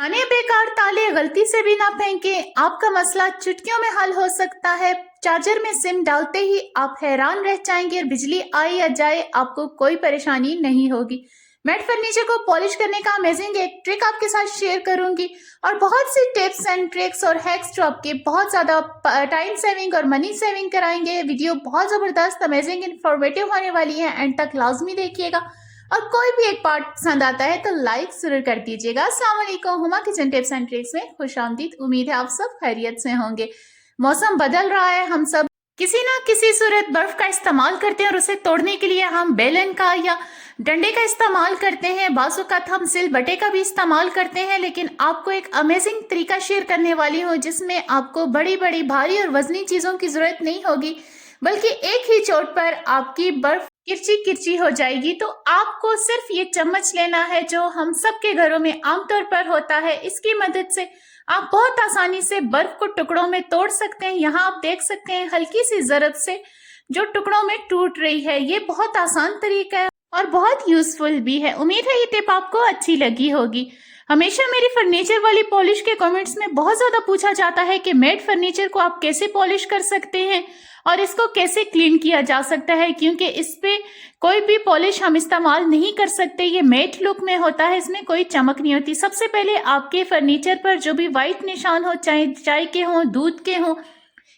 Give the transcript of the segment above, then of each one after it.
पुराने बेकार ताले गलती से भी ना फेंकें, आपका मसला चुटकियों में हल हो सकता है। चार्जर में सिम डालते ही आप हैरान रह जाएंगे और बिजली आए या जाए आपको कोई परेशानी नहीं होगी। मैट फर्नीचर को पॉलिश करने का अमेजिंग एक ट्रिक आपके साथ शेयर करूंगी और बहुत सी टिप्स एंड ट्रिक्स और हैक्स जो आपके बहुत ज्यादा टाइम सेविंग और मनी सेविंग कराएंगे। वीडियो बहुत जबरदस्त अमेजिंग इंफॉर्मेटिव होने वाली है, एंड तक लाजमी देखिएगा और कोई भी एक पार्ट पसंद आता है तो लाइक जरूर कर दीजिएगा। अस्सलाम वालेकुम, Huma kitchen tips and tricks में खुशामदीद। उम्मीद है आप सब खैरियत से होंगे। मौसम बदल रहा है, हम सब किसी ना किसी सूरत बर्फ का इस्तेमाल करते हैं और उसे तोड़ने के लिए हम बेलन का या डंडे का इस्तेमाल करते हैं। बाज़ औक़ात हम सिल बटे का भी इस्तेमाल करते हैं, लेकिन आपको एक अमेजिंग तरीका शेयर करने वाली हूँ जिसमें आपको बड़ी बड़ी भारी और वजनी चीज़ों की ज़रूरत नहीं होगी, बल्कि एक ही चोट पर आपकी बर्फ किरची किरची हो जाएगी। तो आपको सिर्फ ये चम्मच लेना है जो हम सबके घरों में आमतौर पर होता है। इसकी मदद से आप बहुत आसानी से बर्फ को टुकड़ों में तोड़ सकते हैं। यहाँ आप देख सकते हैं हल्की सी ज़रब से जो टुकड़ों में टूट रही है। ये बहुत आसान तरीका है और बहुत यूजफुल भी है। उम्मीद है ये टिप आपको अच्छी लगी होगी। हमेशा मेरी फर्नीचर वाली पॉलिश के कमेंट्स में बहुत ज़्यादा पूछा जाता है कि मैट फर्नीचर को आप कैसे पॉलिश कर सकते हैं और इसको कैसे क्लीन किया जा सकता है, क्योंकि इस पे कोई भी पॉलिश हम इस्तेमाल नहीं कर सकते। ये मैट लुक में होता है, इसमें कोई चमक नहीं होती। सबसे पहले आपके फर्नीचर पर जो भी वाइट निशान हो, चाहे चाय के हों, दूध के हों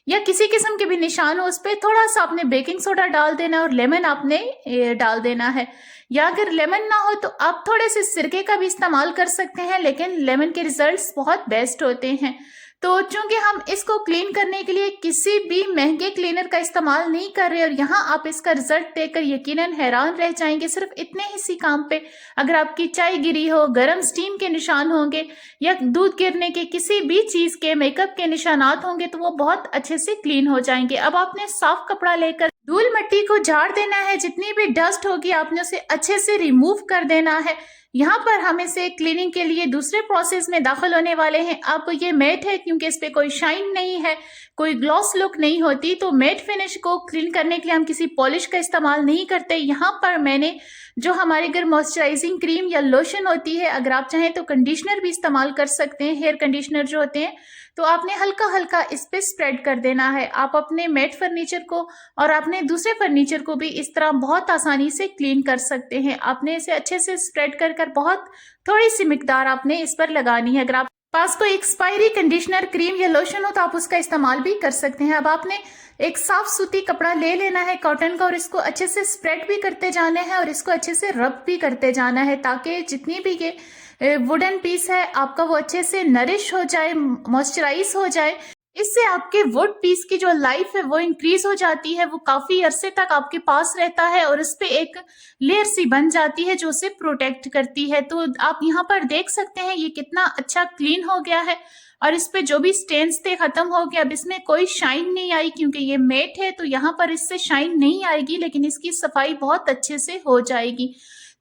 या किसी किस्म के भी निशान हो, उस पर थोड़ा सा आपने बेकिंग सोडा डाल देना और लेमन आपने डाल देना है। या अगर लेमन ना हो तो आप थोड़े से सिरके का भी इस्तेमाल कर सकते हैं, लेकिन लेमन के रिजल्ट्स बहुत बेस्ट होते हैं। तो चूंकि हम इसको क्लीन करने के लिए किसी भी महंगे क्लीनर का इस्तेमाल नहीं कर रहे और यहाँ आप इसका रिजल्ट देखकर यकीनन हैरान रह जाएंगे। सिर्फ इतने ही सी काम पे अगर आपकी चाय गिरी हो, गर्म स्टीम के निशान होंगे या दूध गिरने के किसी भी चीज़ के मेकअप के निशानात होंगे तो वो बहुत अच्छे से क्लीन हो जाएंगे। अब आपने साफ कपड़ा लेकर धूल मिट्टी को झाड़ देना है। जितनी भी डस्ट होगी आपने उसे अच्छे से रिमूव कर देना है। यहाँ पर हम इसे क्लीनिंग के लिए दूसरे प्रोसेस में दाखिल होने वाले हैं। अब ये मैट है, क्योंकि इस पे कोई शाइन नहीं है, कोई ग्लॉस लुक नहीं होती, तो मैट फिनिश को क्लीन करने के लिए हम किसी पॉलिश का इस्तेमाल नहीं करते। यहाँ पर मैंने जो हमारे घर मॉइस्चराइजिंग क्रीम या लोशन होती है, अगर आप चाहें तो कंडीशनर भी इस्तेमाल कर सकते हैं, हेयर कंडीशनर जो होते हैं, तो आपने हल्का हल्का इस पे स्प्रेड कर देना है। आप अपने मैट फर्नीचर को और अपने दूसरे फर्नीचर को भी इस तरह बहुत आसानी से क्लीन कर सकते हैं। आपने इसे अच्छे से स्प्रेड कर बहुत थोड़ी सी मिकदार आपने इस पर लगानी है। अगर आप पास कोई एक्सपायरी कंडीशनर क्रीम या लोशन हो तो आप उसका इस्तेमाल भी कर सकते हैं। अब आपने एक साफ सूती कपड़ा ले लेना है कॉटन का और इसको अच्छे से स्प्रेड भी करते जाना है और इसको अच्छे से रब भी करते जाना है, ताकि जितनी भी ये वुडन पीस है आपका वो अच्छे से नरिश हो जाए, मॉइस्चराइज हो जाए। इससे आपके वुड पीस की जो लाइफ है वो इंक्रीज हो जाती है, वो काफी अरसे तक आपके पास रहता है और इस पे एक लेयर सी बन जाती है जो उसे प्रोटेक्ट करती है। तो आप यहाँ पर देख सकते हैं ये कितना अच्छा क्लीन हो गया है और इस पे जो भी स्टेन्स थे खत्म हो गया। अब इसमें कोई शाइन नहीं आई, क्योंकि ये मैट है तो यहाँ पर इससे शाइन नहीं आएगी, लेकिन इसकी सफाई बहुत अच्छे से हो जाएगी।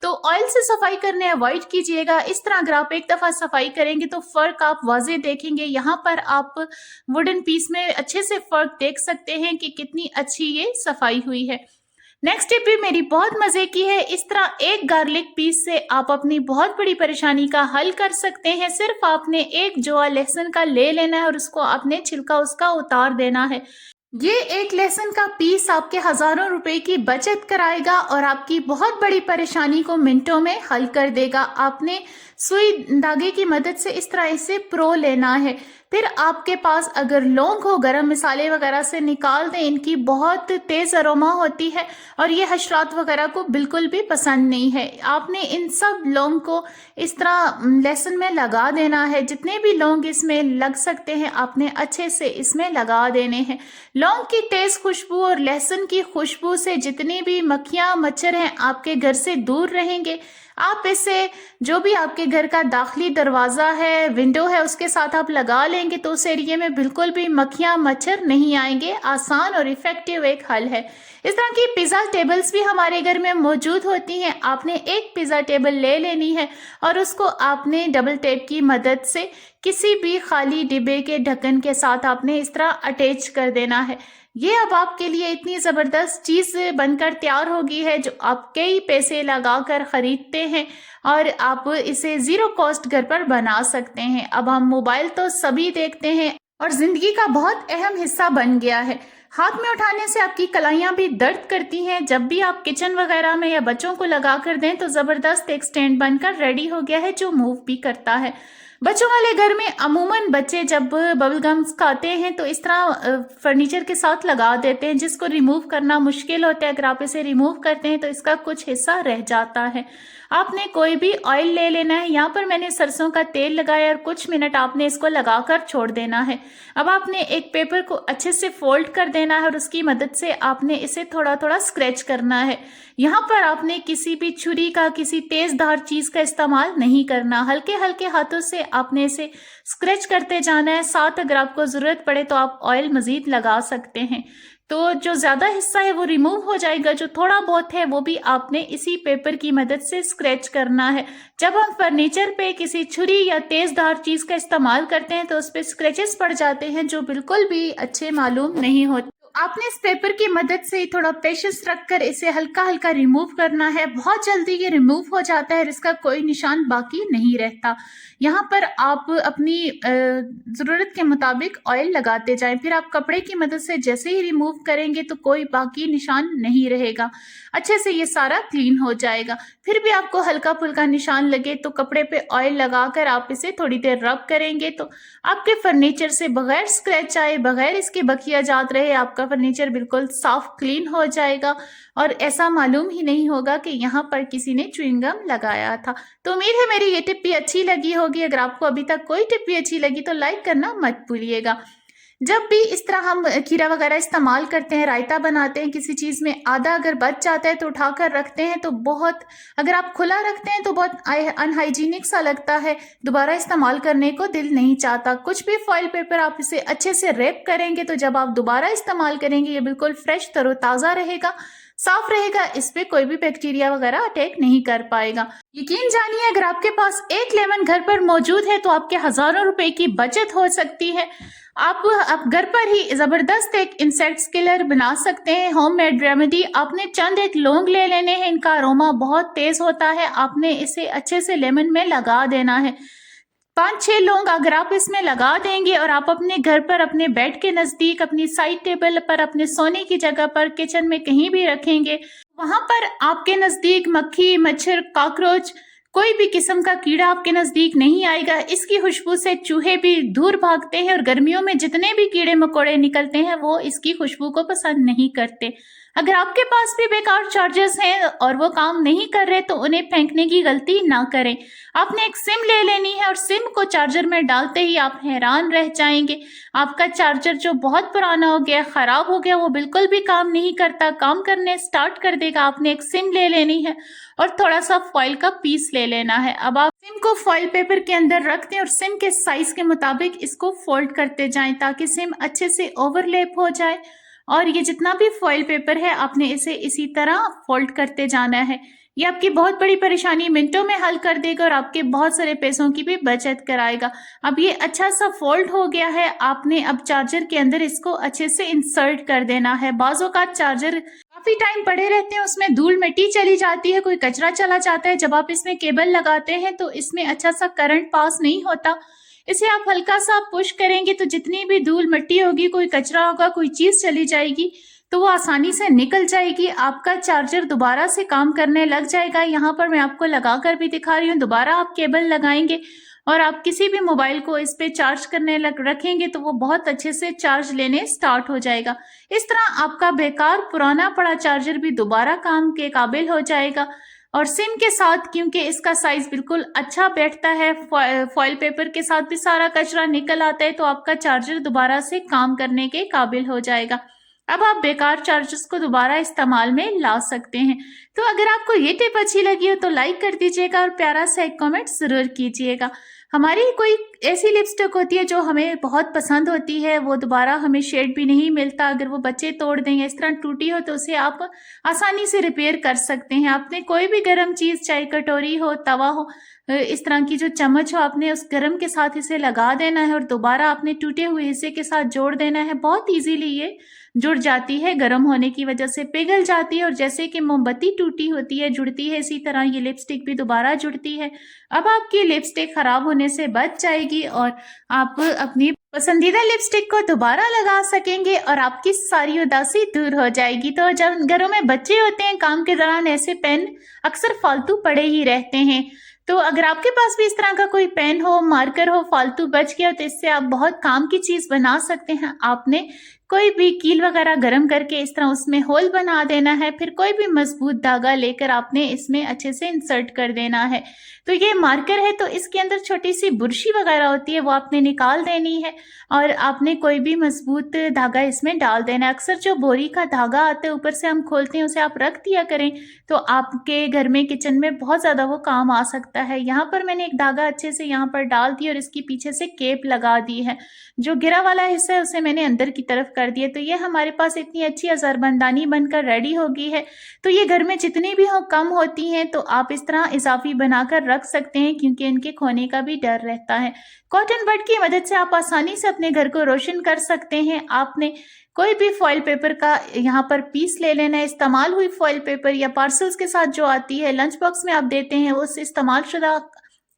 तो ऑयल से सफाई करने अवॉइड कीजिएगा। इस तरह अगर आप एक दफ़ा सफाई करेंगे तो फ़र्क आप वाज़े देखेंगे। यहाँ पर आप वुडन पीस में अच्छे से फ़र्क देख सकते हैं कि कितनी अच्छी ये सफाई हुई है। नेक्स्ट टिप भी मेरी बहुत मज़े की है। इस तरह एक गार्लिक पीस से आप अपनी बहुत बड़ी परेशानी का हल कर सकते हैं। सिर्फ आपने एक जवा लहसुन का ले लेना है और उसको आपने छिलका उसका उतार देना है। ये एक लहसुन का पीस आपके हजारों रुपए की बचत कराएगा और आपकी बहुत बड़ी परेशानी को मिनटों में हल कर देगा। आपने सुई धागे की मदद से इस तरह इसे प्रो लेना है। फिर आपके पास अगर लौंग हो, गरम मसाले वगैरह से निकाल दें, इनकी बहुत तेज़ अरोमा होती है और ये हशरात वगैरह को बिल्कुल भी पसंद नहीं है। आपने इन सब लौंग को इस तरह लहसुन में लगा देना है। जितने भी लौंग इसमें लग सकते हैं आपने अच्छे से इसमें लगा देने हैं। लौंग की तेज़ खुशबू और लहसुन की खुशबू से जितनी भी मक्खियाँ मच्छर हैं आपके घर से दूर रहेंगे। आप इसे जो भी आपके घर का दाखिली दरवाज़ा है, विंडो है, उसके साथ आप लगा लेंगे तो उस एरिए में बिल्कुल भी मक्खियाँ मच्छर नहीं आएंगे। आसान और इफ़ेक्टिव एक हल है। इस तरह की पिज़्ज़ा टेबल्स भी हमारे घर में मौजूद होती हैं। आपने एक पिज़्ज़ा टेबल ले लेनी है और उसको आपने डबल टेप की मदद से किसी भी खाली डिब्बे के ढक्कन के साथ आपने इस तरह अटैच कर देना है। ये अब आपके लिए इतनी ज़बरदस्त चीज़ बनकर तैयार होगी है जो आप कई पैसे लगाकर ख़रीदते हैं और आप इसे ज़ीरो कॉस्ट घर पर बना सकते हैं। अब हम मोबाइल तो सभी देखते हैं और ज़िंदगी का बहुत अहम हिस्सा बन गया है। हाथ में उठाने से आपकी कलाइयाँ भी दर्द करती हैं। जब भी आप किचन वगैरह में या बच्चों को लगा कर दें तो ज़बरदस्त एक स्टैंड बनकर रेडी हो गया है जो मूव भी करता है। बच्चों वाले घर में अमूमन बच्चे जब बबल गम्स खाते हैं तो इस तरह फर्नीचर के साथ लगा देते हैं जिसको रिमूव करना मुश्किल होता है। अगर आप इसे रिमूव करते हैं तो इसका कुछ हिस्सा रह जाता है। आपने कोई भी ऑयल ले लेना है। यहाँ पर मैंने सरसों का तेल लगाया और कुछ मिनट आपने इसको लगाकर छोड़ देना है। अब आपने एक पेपर को अच्छे से फोल्ड कर देना है और उसकी मदद से आपने इसे थोड़ा थोड़ा स्क्रैच करना है। यहाँ पर आपने किसी भी छुरी का, किसी तेज धार चीज का इस्तेमाल नहीं करना। हल्के हल्के हाथों से आपने इसे स्क्रैच करते जाना है। साथ अगर आपको जरूरत पड़े तो आप ऑयल मजीद लगा सकते हैं। तो जो ज्यादा हिस्सा है वो रिमूव हो जाएगा, जो थोड़ा बहुत है वो भी आपने इसी पेपर की मदद से स्क्रैच करना है। जब हम फर्नीचर पे किसी छुरी या तेज धार चीज का इस्तेमाल करते हैं तो उस पर स्क्रैचेस पड़ जाते हैं जो बिल्कुल भी अच्छे मालूम नहीं होते। आपने इस पेपर की मदद से थोड़ा पेशेंस रखकर इसे हल्का हल्का रिमूव करना है। बहुत जल्दी ये रिमूव हो जाता है और इसका कोई निशान बाकी नहीं रहता। यहाँ पर आप अपनी ज़रूरत के मुताबिक ऑयल लगाते जाएं। फिर आप कपड़े की मदद से जैसे ही रिमूव करेंगे तो कोई बाकी निशान नहीं रहेगा। अच्छे से ये सारा क्लीन हो जाएगा। फिर भी आपको हल्का फुल्का निशान लगे तो कपड़े पे ऑयल लगाकर आप इसे थोड़ी देर रब करेंगे तो आपके फर्नीचर से बगैर स्क्रैच आए, बगैर इसके बकियाजात रहे, आपका फर्नीचर बिल्कुल साफ क्लीन हो जाएगा और ऐसा मालूम ही नहीं होगा कि यहाँ पर किसी ने च्युइंगम लगाया था। तो उम्मीद है मेरी ये टिप भी अच्छी लगी होगी। अगर आपको अभी तक कोई टिप भी अच्छी लगी तो लाइक करना मत भूलिएगा। जब भी इस तरह हम खीरा वगैरह इस्तेमाल करते हैं, रायता बनाते हैं, किसी चीज़ में आधा अगर बच जाता है तो उठाकर रखते हैं तो बहुत, अगर आप खुला रखते हैं तो बहुत अनहाइजीनिक सा लगता है, दोबारा इस्तेमाल करने को दिल नहीं चाहता। कुछ भी फॉइल पेपर आप इसे अच्छे से रैप करेंगे तो जब आप दोबारा इस्तेमाल करेंगे ये बिल्कुल फ्रेश तरोताज़ा रहेगा, साफ रहेगा, इस पे कोई भी बैक्टीरिया वगैरह अटैक नहीं कर पाएगा। यकीन जानिए अगर आपके पास एक लेमन घर पर मौजूद है तो आपके हजारों रुपए की बचत हो सकती है। आप घर पर ही जबरदस्त एक इंसेक्ट्स किलर बना सकते हैं। होममेड रेमेडी, आपने चंद एक लौंग ले लेने हैं, इनका अरोमा बहुत तेज होता है। आपने इसे अच्छे से लेमन में लगा देना है। 5-6 लौंग अगर आप इसमें लगा देंगे और आप अपने घर पर, अपने बेड के नज़दीक, अपनी साइड टेबल पर, अपने सोने की जगह पर, किचन में कहीं भी रखेंगे, वहां पर आपके नज़दीक मक्खी, मच्छर, कॉकरोच, कोई भी किस्म का कीड़ा आपके नज़दीक नहीं आएगा। इसकी खुशबू से चूहे भी दूर भागते हैं और गर्मियों में जितने भी कीड़े मकोड़े निकलते हैं वो इसकी खुशबू को पसंद नहीं करते। अगर आपके पास भी बेकार चार्जर्स हैं और वो काम नहीं कर रहे तो उन्हें फेंकने की गलती ना करें। आपने एक सिम ले लेनी है और सिम को चार्जर में डालते ही आप हैरान रह जाएंगे। आपका चार्जर जो बहुत पुराना हो गया, खराब हो गया, वो बिल्कुल भी काम नहीं करता, काम करने स्टार्ट कर देगा। आपने एक सिम ले लेनी है और थोड़ा सा फॉइल का पीस ले लेना है। अब आप सिम को फॉइल पेपर के अंदर रख दें और सिम के साइज के मुताबिक इसको फोल्ड करते जाएं ताकि सिम अच्छे से ओवरलैप हो जाए। और ये जितना भी फॉइल पेपर है आपने इसे इसी तरह फोल्ड करते जाना है। ये आपकी बहुत बड़ी परेशानी मिनटों में हल कर देगा और आपके बहुत सारे पैसों की भी बचत कराएगा। अब ये अच्छा सा फोल्ड हो गया है। आपने अब चार्जर के अंदर इसको अच्छे से इंसर्ट कर देना है। बाजों का चार्जर काफी टाइम पड़े रहते हैं, उसमें धूल मिट्टी चली जाती है, कोई कचरा चला जाता है। जब आप इसमें केबल लगाते हैं तो इसमें अच्छा सा करंट पास नहीं होता। इसे आप हल्का सा पुश करेंगे तो जितनी भी धूल मिट्टी होगी, कोई कचरा होगा, कोई चीज चली जाएगी तो वो आसानी से निकल जाएगी। आपका चार्जर दोबारा से काम करने लग जाएगा। यहाँ पर मैं आपको लगा कर भी दिखा रही हूँ। दोबारा आप केबल लगाएंगे और आप किसी भी मोबाइल को इस पे चार्ज करने रखेंगे तो वो बहुत अच्छे से चार्ज लेने स्टार्ट हो जाएगा। इस तरह आपका बेकार पुराना पड़ा चार्जर भी दोबारा काम के काबिल हो जाएगा। और सिम के साथ, क्योंकि इसका साइज बिल्कुल अच्छा बैठता है, फॉइल पेपर के साथ भी सारा कचरा निकल आता है तो आपका चार्जर दोबारा से काम करने के काबिल हो जाएगा। अब आप बेकार चार्जर्स को दोबारा इस्तेमाल में ला सकते हैं। तो अगर आपको ये टिप अच्छी लगी हो तो लाइक कर दीजिएगा और प्यारा सा एक कमेंट जरूर कीजिएगा। हमारी कोई ऐसी लिपस्टिक होती है जो हमें बहुत पसंद होती है, वो दोबारा हमें शेड भी नहीं मिलता। अगर वो बच्चे तोड़ दें या इस तरह टूटी हो तो उसे आप आसानी से रिपेयर कर सकते हैं। आपने कोई भी गर्म चीज़, चाहे कटोरी हो, तवा हो, इस तरह की जो चम्मच हो, आपने उस गर्म के साथ इसे लगा देना है और दोबारा आपने टूटे हुए हिस्से के साथ जोड़ देना है। बहुत ईजीली ये जुड़ जाती है, गर्म होने की वजह से पिघल जाती है और जैसे कि मोमबत्ती टूटी होती है, जुड़ती है, इसी तरह ये लिपस्टिक भी दोबारा जुड़ती है। अब आपकी लिपस्टिक खराब होने से बच जाएगी और आप अपनी पसंदीदा लिपस्टिक को दोबारा लगा सकेंगे और आपकी सारी उदासी दूर हो जाएगी। तो जब घरों में बच्चे होते हैं, काम के दौरान ऐसे पेन अक्सर फालतू पड़े ही रहते हैं। तो अगर आपके पास भी इस तरह का कोई पेन हो, मार्कर हो, फालतू बच गया, तो इससे आप बहुत काम की चीज़ बना सकते हैं। आपने कोई भी कील वगैरह गर्म करके इस तरह उसमें होल बना देना है, फिर कोई भी मजबूत धागा लेकर आपने इसमें अच्छे से इंसर्ट कर देना है। तो ये मार्कर है, तो इसके अंदर छोटी सी बुरशी वगैरह होती है, वो आपने निकाल देनी है और आपने कोई भी मजबूत धागा इसमें डाल देना है। अक्सर जो बोरी का धागा आता है ऊपर से हम खोलते हैं, उसे आप रख दिया करें, तो आपके घर में, किचन में बहुत ज़्यादा वो काम आ सकता है। यहाँ पर मैंने एक धागा अच्छे से यहाँ पर डाल दिया और इसकी पीछे से केप लगा दी है। जो गिरा वाला हिस्सा है उसे मैंने अंदर की तरफ कर दिया। तो ये हमारे पास इतनी अच्छी अज़रबंदानी बनकर रेडी हो गई है। तो ये घर में जितनी भी हो कम होती हैं, तो आप इस तरह इजाफी बनाकर रख सकते हैं, क्योंकि इनके खोने का भी डर रहता है। कॉटन बड की मदद से आप आसानी से अपने घर को रोशन कर सकते हैं। आपने कोई भी फॉइल पेपर का यहाँ पर पीस ले लेना है, इस्तेमाल हुई फॉइल पेपर या पार्सल्स के साथ जो आती है, लंच बॉक्स में आप देते हैं, उस इस्तेमाल शुदा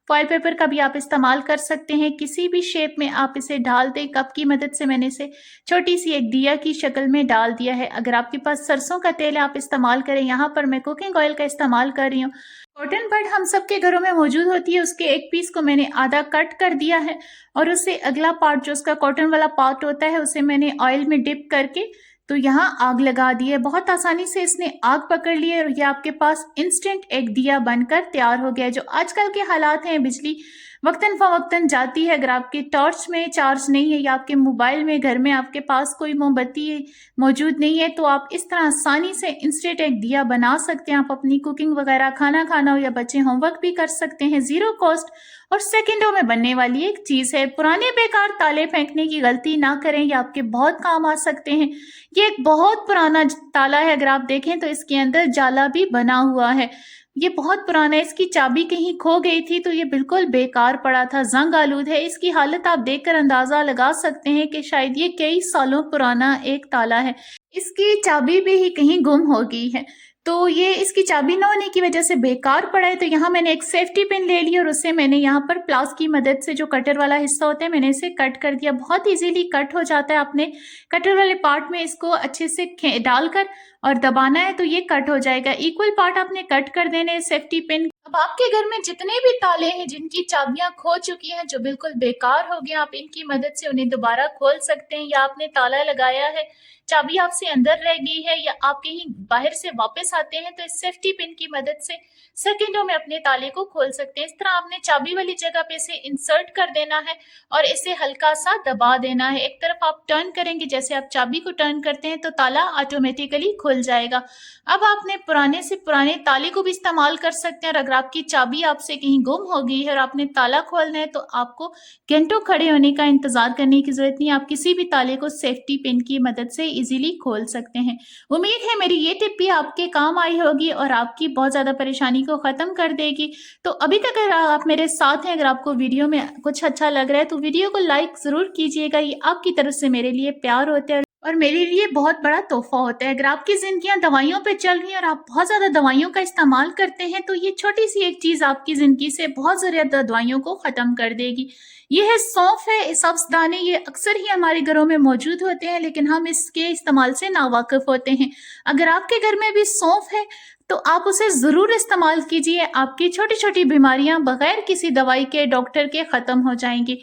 फॉइल पेपर का भी आप इस्तेमाल कर सकते हैं। किसी भी शेप में आप इसे डाल दें। कप की मदद से मैंने इसे छोटी सी एक दिया की शक्ल में डाल दिया है। अगर आपके पास सरसों का तेल है आप इस्तेमाल करें, यहाँ पर मैं कुकिंग ऑयल का इस्तेमाल कर रही हूँ। कॉटन बड हम सबके घरों में मौजूद होती है, उसके एक पीस को मैंने आधा कट कर दिया है और उससे अगला पार्ट जो उसका कॉटन वाला पार्ट होता है उसे मैंने ऑयल में डिप करके तो यहाँ आग लगा दी है। बहुत आसानी से इसने आग पकड़ ली है और ये आपके पास इंस्टेंट एक दिया बनकर तैयार हो गया। जो आजकल के हालात हैं, बिजली वक्तन फवक्तन जाती है। अगर आपकी टॉर्च में चार्ज नहीं है या आपके मोबाइल में घर में आपके पास कोई मोमबत्ती मौजूद नहीं है, तो आप इस तरह आसानी से इंस्टेंट एक दिया बना सकते हैं। आप अपनी कुकिंग वगैरह, खाना खाना हो या बच्चे होमवर्क भी कर सकते हैं। ज़ीरो कॉस्ट और सेकंडों में बनने वाली एक चीज़ है। पुराने बेकार ताले फेंकने की गलती ना करें, ये आपके बहुत काम आ सकते हैं। ये एक बहुत पुराना ताला है, अगर आप देखें तो इसके अंदर जाला भी बना हुआ है। ये बहुत पुराना है, इसकी चाबी कहीं खो गई थी तो ये बिल्कुल बेकार पड़ा था, जंग आलूद है। इसकी हालत आप देखकर अंदाजा लगा सकते हैं कि शायद ये कई सालों पुराना एक ताला है। इसकी चाबी भी ही कहीं गुम हो गई है, तो ये इसकी चाबी न होने की वजह से बेकार पड़ा है। तो यहाँ मैंने एक सेफ्टी पिन ले ली और उसे मैंने यहाँ पर प्लास की मदद से, जो कटर वाला हिस्सा होता है, मैंने इसे कट कर दिया। बहुत इजीली कट हो जाता है। आपने कटर वाले पार्ट में इसको अच्छे से डालकर और दबाना है तो ये कट हो जाएगा। इक्वल पार्ट आपने कट कर देने हैं सेफ्टी पिन। अब आपके घर में जितने भी ताले हैं जिनकी चाबियां खो चुकी हैं, जो बिल्कुल बेकार हो गए, आप इनकी मदद से उन्हें दोबारा खोल सकते हैं। या आपने ताला लगाया है, चाबी आपसे अंदर रह गई है या आप कहीं बाहर से वापस आते हैं, तो इस सेफ्टी पिन की मदद से सेकंडों में अपने ताले को खोल सकते हैं। इस तरह आपने चाबी वाली जगह पे इसे इंसर्ट कर देना है और इसे हल्का सा दबा देना है। एक तरफ आप टर्न करेंगे, जैसे आप चाबी को टर्न करते हैं तो ताला ऑटोमेटिकली खुल जाएगा। अब आपने पुराने से पुराने ताले को भी इस्तेमाल कर सकते हैं। और अगर आपकी चाबी आपसे कहीं गुम हो गई है और आपने ताला खोलना है, तो आपको घंटों खड़े होने का इंतजार करने की जरूरत नहीं। आप किसी भी ताले को सेफ्टी पिन की मदद से इजीली खोल सकते हैं। उम्मीद है मेरी ये टिप भी आपके काम आई होगी और आपकी बहुत ज़्यादा परेशानी को ख़त्म कर देगी। तो अभी तक अगर आप मेरे साथ हैं, अगर आपको वीडियो में कुछ अच्छा लग रहा है तो वीडियो को लाइक ज़रूर कीजिएगा। ये आपकी तरफ से मेरे लिए प्यार होता है और मेरे लिए बहुत बड़ा तोहफा होता है। अगर आपकी ज़िंदगियां दवाइयों पे चल रही हैं और आप बहुत ज़्यादा दवाइयों का इस्तेमाल करते हैं, तो ये छोटी सी एक चीज़ आपकी ज़िंदगी से बहुत ज़्यादा दवाइयों को ख़त्म कर देगी। ये है सौंफ है, सब्ज़ दाने। ये अक्सर ही हमारे घरों में मौजूद होते हैं, लेकिन हम इसके इस्तेमाल से नावाकिफ़ होते हैं। अगर आपके घर में भी सौंफ है तो आप उसे ज़रूर इस्तेमाल कीजिए। आपकी छोटी छोटी बीमारियां बगैर किसी दवाई के, डॉक्टर के, ख़त्म हो जाएंगी।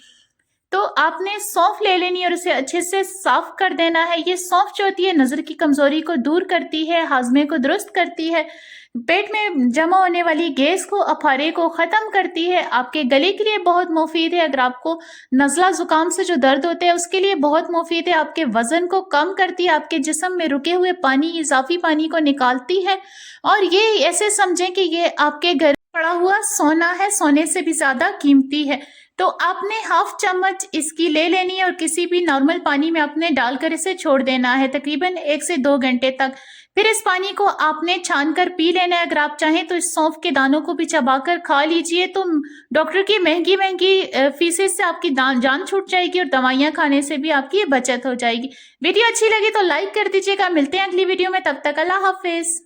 तो आपने सौंफ ले लेनी है और उसे अच्छे से साफ कर देना है। ये सौंफ जो होती है नज़र की कमज़ोरी को दूर करती है, हाजमे को दुरुस्त करती है, पेट में जमा होने वाली गैस को, अफारे को ख़त्म करती है। आपके गले के लिए बहुत मुफीद है। अगर आपको नज़ला ज़ुकाम से जो दर्द होते हैं उसके लिए बहुत मुफीद है। आपके वज़न को कम करती है, आपके जिस्म में रुके हुए पानी, इजाफी पानी को निकालती है। और ये ऐसे समझें कि ये आपके घर पड़ा हुआ सोना है, सोने से भी ज़्यादा कीमती है। तो आपने हाफ चम्मच इसकी ले लेनी है और किसी भी नॉर्मल पानी में आपने डालकर इसे छोड़ देना है तकरीबन 1 से 2 घंटे तक। फिर इस पानी को आपने छानकर पी लेना है। अगर आप चाहें तो इस सौंफ के दानों को भी चबाकर खा लीजिए, तो डॉक्टर की महंगी फीसेस से आपकी जान छूट जाएगी और दवाइयाँ खाने से भी आपकी बचत हो जाएगी। वीडियो अच्छी लगी तो लाइक कर दीजिएगा। मिलते हैं अगली वीडियो में, तब तक अल्लाह हाफिज।